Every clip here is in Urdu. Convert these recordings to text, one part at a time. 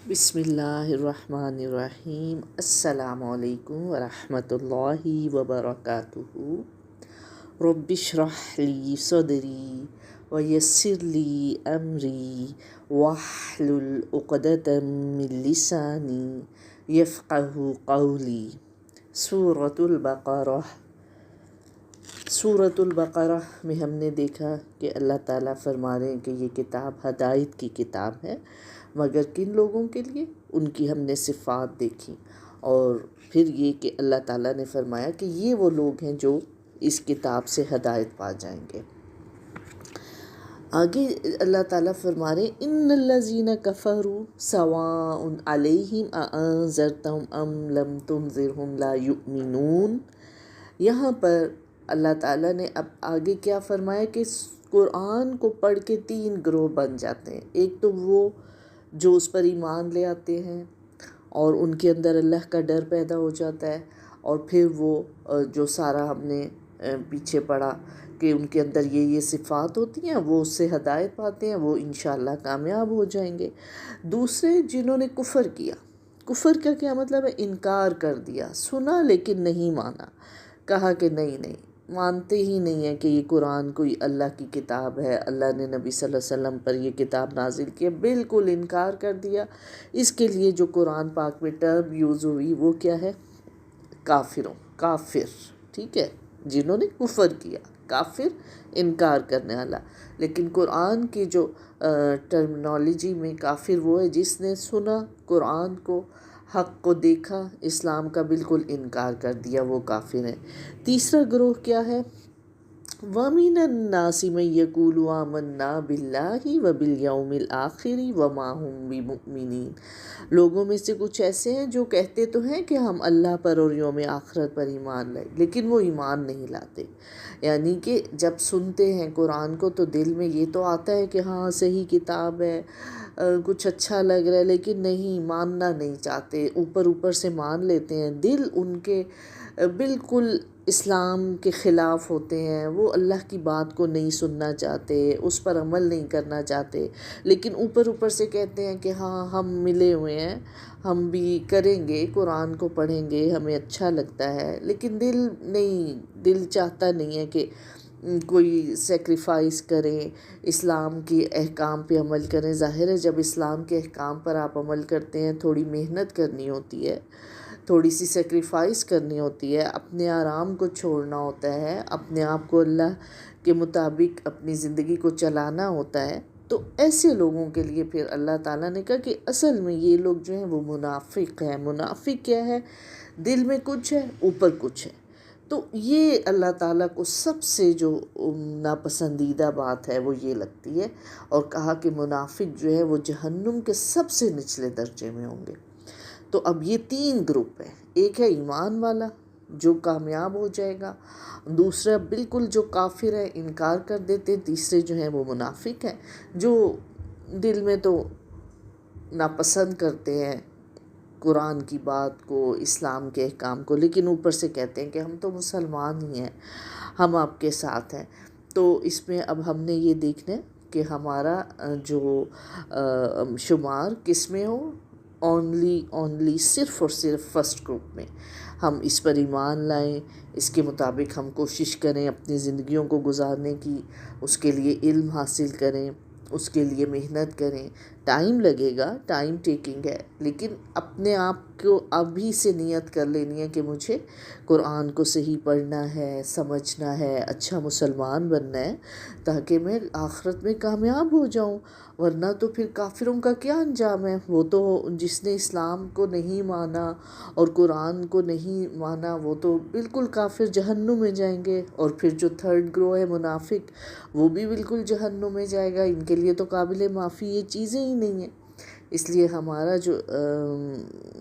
بسم اللہ الرحمن الرحیم۔ السلام علیکم ورحمۃ اللہ وبرکاتہ۔ رب اشرح لی صدری ویسر لی امری واحلل عقدۃ من لسانی یفقہوا قولی۔ سورۃ البقرہ۔ سورۃ البقرہ میں ہم نے دیکھا کہ اللہ تعالیٰ فرما رہے ہیں کہ یہ کتاب ہدایت کی کتاب ہے، مگر کن لوگوں کے لیے؟ ان کی ہم نے صفات دیکھی، اور پھر یہ کہ اللہ تعالیٰ نے فرمایا کہ یہ وہ لوگ ہیں جو اس کتاب سے ہدایت پا جائیں گے۔ آگے اللہ تعالیٰ فرما رہے ہیں ان الذین کفروا سواء علیہم اانذرتہم ام لم تنذرہم لا یؤمنون۔ یہاں پر اللہ تعالیٰ نے اب آگے کیا فرمایا کہ قرآن کو پڑھ کے تین گروہ بن جاتے ہیں۔ ایک تو وہ جو اس پر ایمان لے آتے ہیں اور ان کے اندر اللہ کا ڈر پیدا ہو جاتا ہے، اور پھر وہ جو سارا ہم نے پیچھے پڑھا کہ ان کے اندر یہ صفات ہوتی ہیں، وہ اس سے ہدایت پاتے ہیں، وہ انشاءاللہ کامیاب ہو جائیں گے۔ دوسرے جنہوں نے کفر کیا، کفر کا کیا مطلب ہے؟ انکار کر دیا، سنا لیکن نہیں مانا، کہا کہ نہیں مانتے ہی نہیں ہیں کہ یہ قرآن کوئی اللہ کی کتاب ہے، اللہ نے نبی صلی اللہ علیہ وسلم پر یہ کتاب نازل کی ہے، بالکل انکار کر دیا۔ اس کے لیے جو قرآن پاک میں ٹرم یوز ہوئی وہ کیا ہے؟ کافر، ٹھیک ہے، جنہوں نے کفر کیا، کافر انکار کرنے والا۔ لیکن قرآن کی جو ٹرمنالوجی میں کافر وہ ہے جس نے سنا قرآن کو، حق کو دیکھا، اسلام کا بالکل انکار کر دیا، وہ کافر ہیں۔ تیسرا گروہ کیا ہے؟ وَمِنَ النَّاسِ مَن يَقُولُ آمَنَّا بِاللَّهِ وَبِالْيَوْمِ الْآخِرِ وَمَا هُمْ بِمُؤْمِنِينَ۔ لوگوں میں سے کچھ ایسے ہیں جو کہتے تو ہیں کہ ہم اللہ پر اور یوم آخرت پر ایمان لائیں، لیکن وہ ایمان نہیں لاتے۔ یعنی کہ جب سنتے ہیں قرآن کو تو دل میں یہ تو آتا ہے کہ ہاں صحیح کتاب ہے، کچھ اچھا لگ رہا ہے، لیکن نہیں، ماننا نہیں چاہتے، اوپر سے مان لیتے ہیں۔ دل ان کے بالکل اسلام کے خلاف ہوتے ہیں، وہ اللہ کی بات کو نہیں سننا چاہتے، اس پر عمل نہیں کرنا چاہتے، لیکن اوپر سے کہتے ہیں کہ ہاں ہم ملے ہوئے ہیں، ہم بھی کریں گے، قرآن کو پڑھیں گے، ہمیں اچھا لگتا ہے، لیکن دل چاہتا نہیں ہے کہ کوئی سیکریفائس کریں، اسلام کے احکام پہ عمل کریں۔ ظاہر ہے جب اسلام کے احکام پر آپ عمل کرتے ہیں، تھوڑی محنت کرنی ہوتی ہے، تھوڑی سی سیکریفائس کرنی ہوتی ہے، اپنے آرام کو چھوڑنا ہوتا ہے، اپنے آپ کو اللہ کے مطابق اپنی زندگی کو چلانا ہوتا ہے۔ تو ایسے لوگوں کے لیے پھر اللہ تعالیٰ نے کہا کہ اصل میں یہ لوگ جو ہیں وہ منافق ہیں۔ منافق کیا ہے؟ دل میں کچھ ہے، اوپر کچھ ہے۔ تو یہ اللہ تعالیٰ کو سب سے جو ناپسندیدہ بات ہے وہ یہ لگتی ہے، اور کہا کہ منافق جو ہے وہ جہنم کے سب سے نچلے درجے میں ہوں گے۔ تو اب یہ تین گروپ ہیں، ایک ہے ایمان والا جو کامیاب ہو جائے گا، دوسرا بالکل جو کافر ہے، انکار کر دیتے، تیسرے جو ہیں وہ منافق ہیں جو دل میں تو ناپسند کرتے ہیں قرآن کی بات کو، اسلام کے احکام کو، لیکن اوپر سے کہتے ہیں کہ ہم تو مسلمان ہی ہیں، ہم آپ کے ساتھ ہیں۔ تو اس میں اب ہم نے یہ دیکھنا ہے کہ ہمارا جو شمار کس میں ہو، اونلی صرف اور صرف فرسٹ گروپ میں ہم اس پر ایمان لائیں، اس کے مطابق ہم کوشش کریں اپنی زندگیوں کو گزارنے کی، اس کے لیے علم حاصل کریں، اس کے لیے محنت کریں۔ ٹائم لگے گا، ٹائم ٹیکنگ ہے، لیکن اپنے آپ کو ابھی سے نیت کر لینی ہے کہ مجھے قرآن کو صحیح پڑھنا ہے، سمجھنا ہے، اچھا مسلمان بننا ہے، تاکہ میں آخرت میں کامیاب ہو جاؤں۔ ورنہ تو پھر کافروں کا کیا انجام ہے؟ وہ تو جس نے اسلام کو نہیں مانا اور قرآن کو نہیں مانا، وہ تو بالکل کافر، جہنم میں جائیں گے۔ اور پھر جو تھرڈ گروہ ہے منافق، وہ بھی بالکل جہنم میں جائے گا۔ ان کے لیے تو قابل معافی یہ چیزیں ہی نہیں ہیں۔ اس لیے ہمارا جو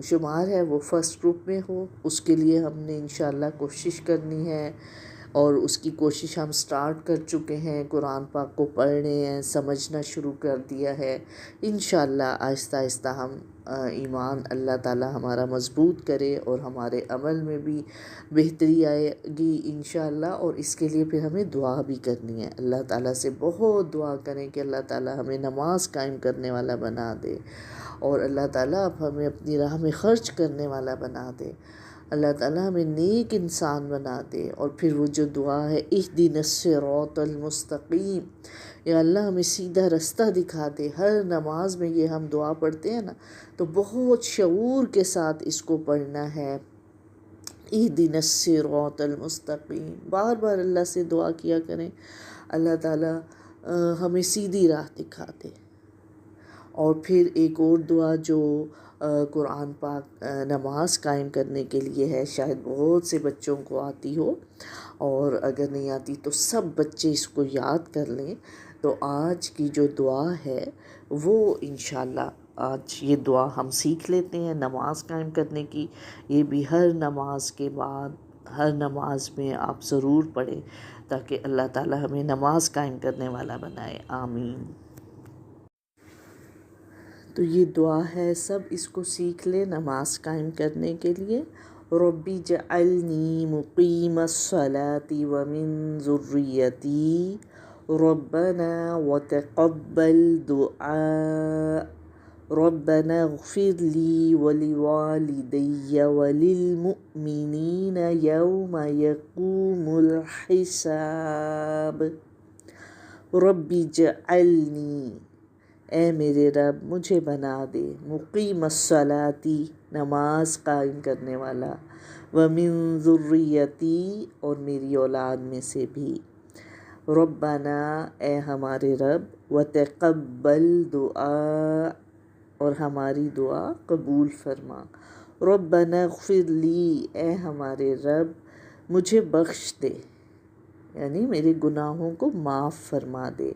شمار ہے وہ فرسٹ گروپ میں ہو، اس کے لیے ہم نے انشاءاللہ کوشش کرنی ہے، اور اس کی کوشش ہم سٹارٹ کر چکے ہیں، قرآن پاک کو پڑھ رہے ہیں، سمجھنا شروع کر دیا ہے۔ انشاءاللہ آہستہ آہستہ ہم ایمان اللہ تعالی ہمارا مضبوط کرے اور ہمارے عمل میں بھی بہتری آئے گی انشاءاللہ۔ اور اس کے لیے پھر ہمیں دعا بھی کرنی ہے، اللہ تعالیٰ سے بہت دعا کریں کہ اللہ تعالیٰ ہمیں نماز قائم کرنے والا بنا دے، اور اللہ تعالیٰ اب ہمیں اپنی راہ میں خرچ کرنے والا بنا دے، اللہ تعالیٰ ہمیں نیک انسان بنا دے۔ اور پھر وہ جو دعا ہے اہدنا الصراط المستقیم، یا اللہ ہمیں سیدھا رستہ دکھا دے۔ ہر نماز میں یہ ہم دعا پڑھتے ہیں نا تو بہت شعور کے ساتھ اس کو پڑھنا ہے، اہدنا الصراط المستقیم، بار بار اللہ سے دعا کیا کریں، اللہ تعالیٰ ہمیں سیدھی راہ دکھا دے۔ اور پھر ایک اور دعا جو قرآن پاک نماز قائم کرنے کے لیے ہے، شاید بہت سے بچوں کو آتی ہو، اور اگر نہیں آتی تو سب بچے اس کو یاد کر لیں۔ تو آج کی جو دعا ہے وہ انشاءاللہ آج یہ دعا ہم سیکھ لیتے ہیں نماز قائم کرنے کی۔ یہ بھی ہر نماز کے بعد، ہر نماز میں آپ ضرور پڑھیں تاکہ اللہ تعالی ہمیں نماز قائم کرنے والا بنائے، آمین۔ تو یہ دعا ہے، سب اس کو سیکھ لیں نماز قائم کرنے کے لیے۔ ربی جعلنی مقیم الصلاۃ ومن ذریتی ربنا وتقبل دعاء ربنا اغفر لی ولوالدی وللمؤمنین یوم یقوم الحساب۔ ربی جعلنی، اے میرے رب مجھے بنا دے، مقیم الصلاۃ نماز قائم کرنے والا، ومن ذریتی اور میری اولاد میں سے بھی، ربنا اے ہمارے رب، وتقبل دعا اور ہماری دعا قبول فرما، ربنا اغفر لی اے ہمارے رب مجھے بخش دے، یعنی میرے گناہوں کو معاف فرما دے،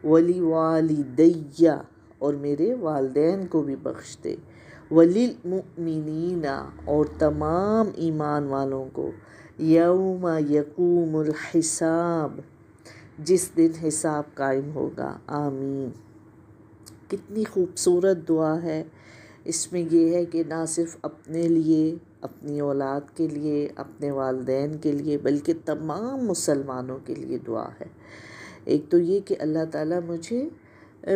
وَلِوَالِدَيَّ اور میرے والدین کو بھی بخش دے، وَلِلْمُؤْمِنِينَ اور تمام ایمان والوں کو، یوم یقوم الحساب جس دن حساب قائم ہوگا، آمین۔ کتنی خوبصورت دعا ہے، اس میں یہ ہے کہ نہ صرف اپنے لیے، اپنی اولاد کے لیے، اپنے والدین کے لیے، بلکہ تمام مسلمانوں کے لیے دعا ہے۔ ایک تو یہ کہ اللہ تعالیٰ مجھے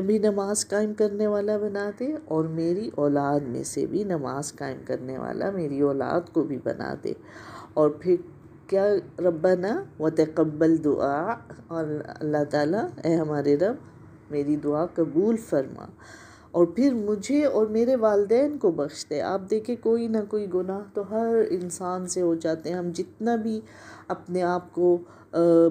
بھی نماز قائم کرنے والا بنا دے، اور میری اولاد میں سے بھی نماز قائم کرنے والا میری اولاد کو بھی بنا دے۔ اور پھر کیا، ربنا وتقبل دعا، اور اللہ تعالیٰ اے ہمارے رب میری دعا قبول فرما، اور پھر مجھے اور میرے والدین کو بخش دے۔ آپ دیکھیں کوئی نہ کوئی گناہ تو ہر انسان سے ہو جاتے ہیں، ہم جتنا بھی اپنے آپ کو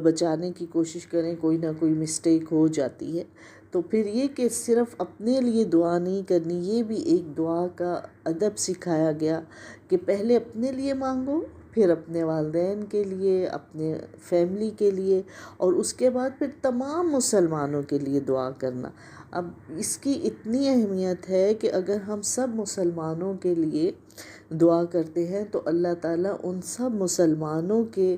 بچانے کی کوشش کریں کوئی نہ کوئی مسٹیک ہو جاتی ہے۔ تو پھر یہ کہ صرف اپنے لیے دعا نہیں کرنی، یہ بھی ایک دعا کا ادب سکھایا گیا کہ پہلے اپنے لیے مانگو، پھر اپنے والدین کے لیے، اپنے فیملی کے لیے، اور اس کے بعد پھر تمام مسلمانوں کے لیے دعا کرنا۔ اب اس کی اتنی اہمیت ہے کہ اگر ہم سب مسلمانوں کے لیے دعا کرتے ہیں تو اللہ تعالیٰ ان سب مسلمانوں کے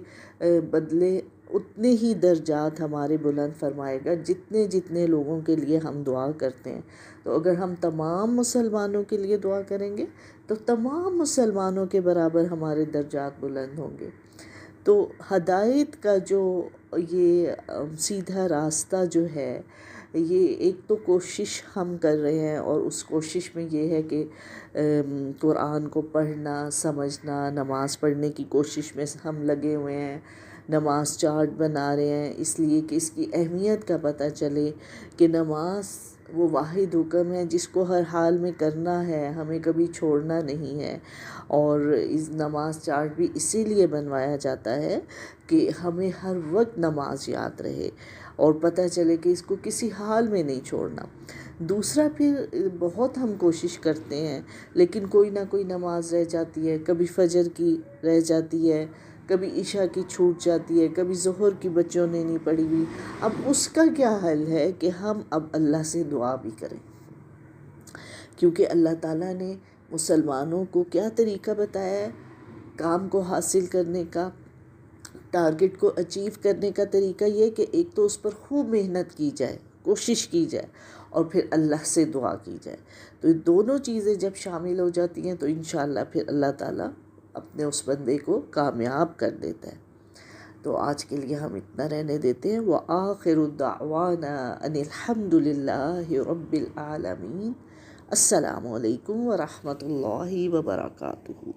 بدلے اتنے ہی درجات ہمارے بلند فرمائے گا جتنے جتنے لوگوں کے لیے ہم دعا کرتے ہیں۔ تو اگر ہم تمام مسلمانوں کے لیے دعا کریں گے تو تمام مسلمانوں کے برابر ہمارے درجات بلند ہوں گے۔ تو ہدایت کا جو یہ سیدھا راستہ جو ہے، یہ ایک تو کوشش ہم کر رہے ہیں، اور اس کوشش میں یہ ہے کہ قرآن کو پڑھنا، سمجھنا، نماز پڑھنے کی کوشش میں ہم لگے ہوئے ہیں، نماز چارٹ بنا رہے ہیں، اس لیے کہ اس کی اہمیت کا پتہ چلے کہ نماز وہ واحد حکم ہے جس کو ہر حال میں کرنا ہے، ہمیں کبھی چھوڑنا نہیں ہے۔ اور اس نماز چارٹ بھی اسی لیے بنوایا جاتا ہے کہ ہمیں ہر وقت نماز یاد رہے اور پتہ چلے کہ اس کو کسی حال میں نہیں چھوڑنا۔ دوسرا پھر بہت ہم کوشش کرتے ہیں لیکن کوئی نہ کوئی نماز رہ جاتی ہے، کبھی فجر کی رہ جاتی ہے، کبھی عشاء کی چھوٹ جاتی ہے، کبھی ظہر کی بچوں نے نہیں پڑھی ہوئی۔ اب اس کا کیا حل ہے کہ ہم اب اللہ سے دعا بھی کریں، کیونکہ اللہ تعالیٰ نے مسلمانوں کو کیا طریقہ بتایا ہے کام کو حاصل کرنے کا، ٹارگٹ کو اچیو کرنے کا طریقہ یہ کہ ایک تو اس پر خوب محنت کی جائے، کوشش کی جائے، اور پھر اللہ سے دعا کی جائے. تو یہ دونوں چیزیں جب شامل ہو جاتی ہیں تو انشاءاللہ پھر اللہ تعالیٰ اپنے اس بندے کو کامیاب کر دیتا ہے. تو آج کے لیے ہم اتنا رہنے دیتے ہیں. وآخر دعوانا ان الحمد للہ رب العالمین. السلام علیکم ورحمۃ اللہ وبرکاتہ.